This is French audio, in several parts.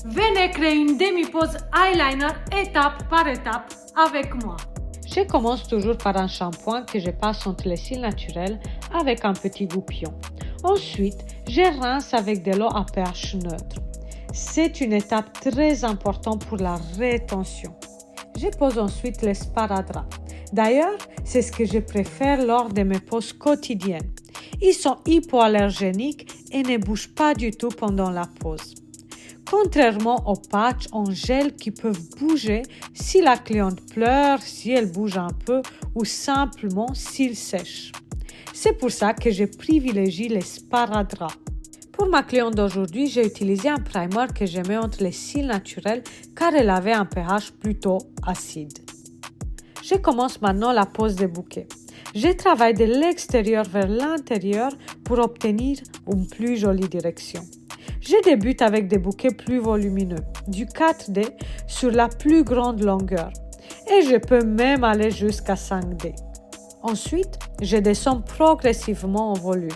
Venez créer une demi-pose eyeliner étape par étape avec moi. Je commence toujours par un shampoing que je passe entre les cils naturels avec un petit goupillon. Ensuite, je rince avec de l'eau à pH neutre. C'est une étape très importante pour la rétention. Je pose ensuite les sparadraps. D'ailleurs, c'est ce que je préfère lors de mes poses quotidiennes. Ils sont hypoallergéniques et ne bougent pas du tout pendant la pose. Contrairement aux patchs en gel qui peuvent bouger si la cliente pleure, si elle bouge un peu ou simplement s'ils sèchent. C'est pour ça que je privilégie les sparadraps. Pour ma cliente d'aujourd'hui, j'ai utilisé un primer que je mets entre les cils naturels car elle avait un pH plutôt acide. Je commence maintenant la pose des bouquets. Je travaille de l'extérieur vers l'intérieur pour obtenir une plus jolie direction. Je débute avec des bouquets plus volumineux, du 4D sur la plus grande longueur et je peux même aller jusqu'à 5D. Ensuite, je descends progressivement en volume.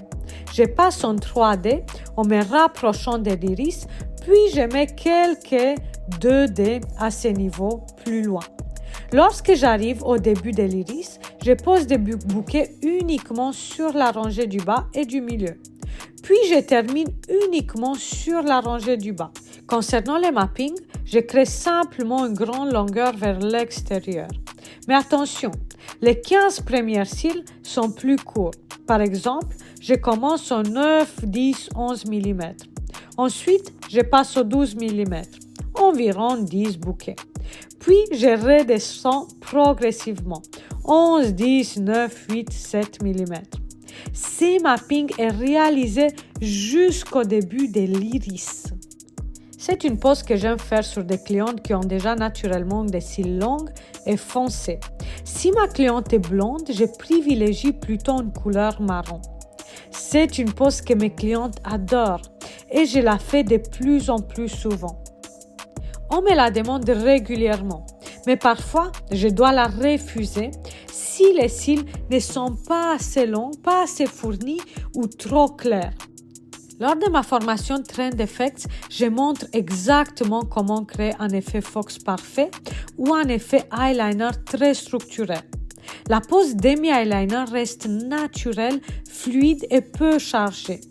Je passe en 3D en me rapprochant de l'iris, puis je mets quelques 2D à ce niveau plus loin. Lorsque j'arrive au début de l'iris, je pose des bouquets uniquement sur la rangée du bas et du milieu. Puis je termine uniquement sur la rangée du bas. Concernant le mapping, je crée simplement une grande longueur vers l'extérieur. Mais attention, les 15 premiers cils sont plus courts. Par exemple, je commence au 9, 10, 11 mm. Ensuite, je passe au 12 mm, environ 10 bouquets. Puis, je redescends progressivement, 11, 10, 9, 8, 7 mm. Ce mapping est réalisé jusqu'au début de l'iris. C'est une pose que j'aime faire sur des clientes qui ont déjà naturellement des cils longs et foncés. Si ma cliente est blonde, je privilégie plutôt une couleur marron. C'est une pose que mes clientes adorent et je la fais de plus en plus souvent. On me la demande régulièrement, mais parfois je dois la refuser si les cils ne sont pas assez longs, pas assez fournis ou trop clairs. Lors de ma formation Trend Effects, je montre exactement comment créer un effet Fox parfait ou un effet eyeliner très structuré. La pose demi-eyeliner reste naturelle, fluide et peu chargée.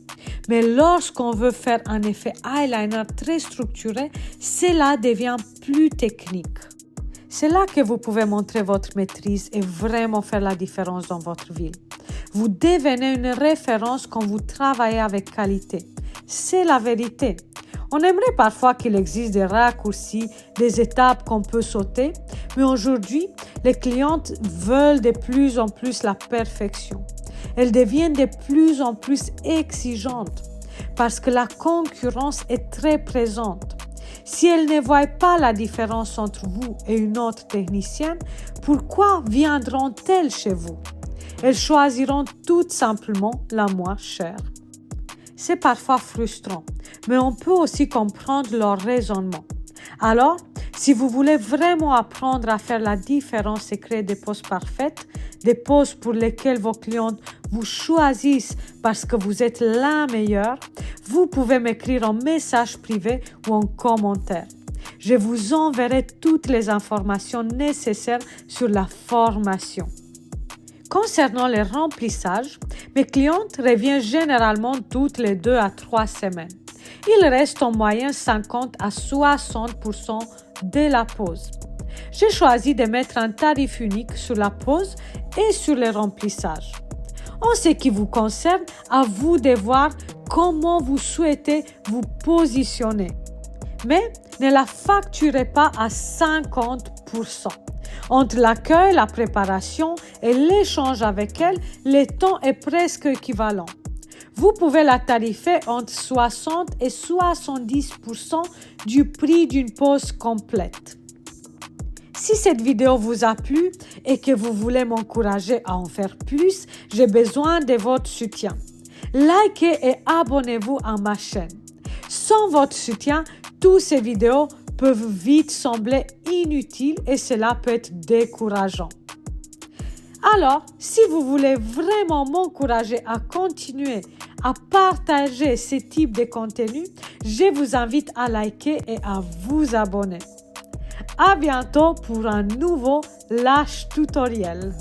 Mais lorsqu'on veut faire un effet eyeliner très structuré, cela devient plus technique. C'est là que vous pouvez montrer votre maîtrise et vraiment faire la différence dans votre ville. Vous devenez une référence quand vous travaillez avec qualité. C'est la vérité. On aimerait parfois qu'il existe des raccourcis, des étapes qu'on peut sauter, mais aujourd'hui, les clientes veulent de plus en plus la perfection. Elles deviennent de plus en plus exigeantes parce que la concurrence est très présente. Si elles ne voient pas la différence entre vous et une autre technicienne, pourquoi viendront-elles chez vous? Elles choisiront tout simplement la moins chère. C'est parfois frustrant, mais on peut aussi comprendre leur raisonnement. Alors, si vous voulez vraiment apprendre à faire la différence et créer des poses parfaites, des poses pour lesquelles vos clientes vous choisissent parce que vous êtes la meilleure, vous pouvez m'écrire en message privé ou en commentaire. Je vous enverrai toutes les informations nécessaires sur la formation. Concernant les remplissages, mes clientes reviennent généralement toutes les 2 à 3 semaines. Il reste en moyenne 50 à 60% de la pose. J'ai choisi de mettre un tarif unique sur la pose et sur les remplissages. En ce qui vous concerne, à vous de voir comment vous souhaitez vous positionner. Mais ne la facturez pas à 50%. Entre l'accueil, la préparation et l'échange avec elle, le temps est presque équivalent. Vous pouvez la tarifer entre 60 et 70% du prix d'une pose complète. Si cette vidéo vous a plu et que vous voulez m'encourager à en faire plus, j'ai besoin de votre soutien. Likez et abonnez-vous à ma chaîne. Sans votre soutien, toutes ces vidéos peuvent vite sembler inutiles et cela peut être décourageant. Alors, si vous voulez vraiment m'encourager à continuer à partager ce type de contenu, je vous invite à liker et à vous abonner. À bientôt pour un nouveau Lâche Tutoriel.